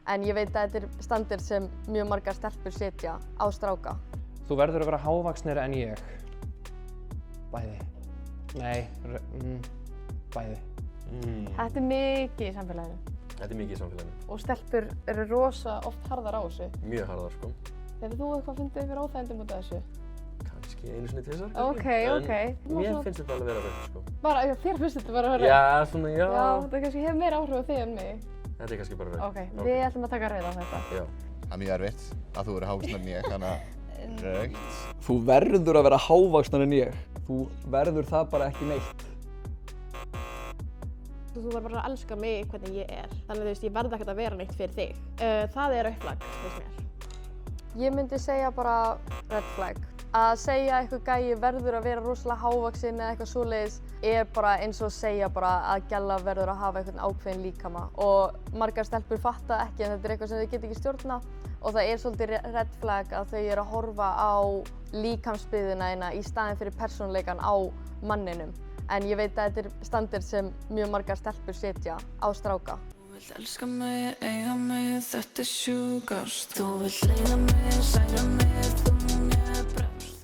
En ég veit að þetta er standard sem mjög margar stelpur setja á stráka. Þú verður að vera hávaxnari en ég. Bæði. Nei, bæði. Þetta er mikið í samfélaginu. Þetta er mikið í samfélaginu. Og stelpur eru rosa oft harðar á þessu. Mjög harðar, sko. Hefur þú eitthvað fundið ykkur óþægindum út af þessu? Kannski einu sinni tvisvar. Ok. En mér finnst þetta alveg vera rautt, sko. Bara, já, þér finnst þetta bara vera? Já, svona, já. Já, þetta kannski hefur meira áhrif á þig en mig. Þetta er kannski bara rautt. Ok, við ætlum að taka rauð á þetta. Já. Það er mjög erfitt að þú verður hávaxnari en ég, þannig að rautt. Þú verður að vera hávaxnari en ég. Þú verður það bara ekki neitt. Þú verður bara að elska mig hvernig ég er. Þannig að ég verði ekkert að vera neitt fyrir þig. Það er rautt flagg, finnst mér. Ég myndi segja bara red flag. Að segja að eitthvað gæi verður að vera rosalega hávaxinn eða eitthvað svoleiðis er bara eins og að segja bara að gælla verður að hafa einhvern ákveðinn líkama. Og margar stelpur fatta ekki en þetta er eitthvað sem þau geta ekki stjórna og það er svolítið red flag að þau eru að horfa á líkamsbyggðina þína í staðinn fyrir persónuleikann á manninum. En ég veit að þetta er standard sem mjög margar stelpur setja á stráka. Þú vilt elska mig, eiga mig, þetta er sjúkast. Þú vilt leiða mig, særa mig, þú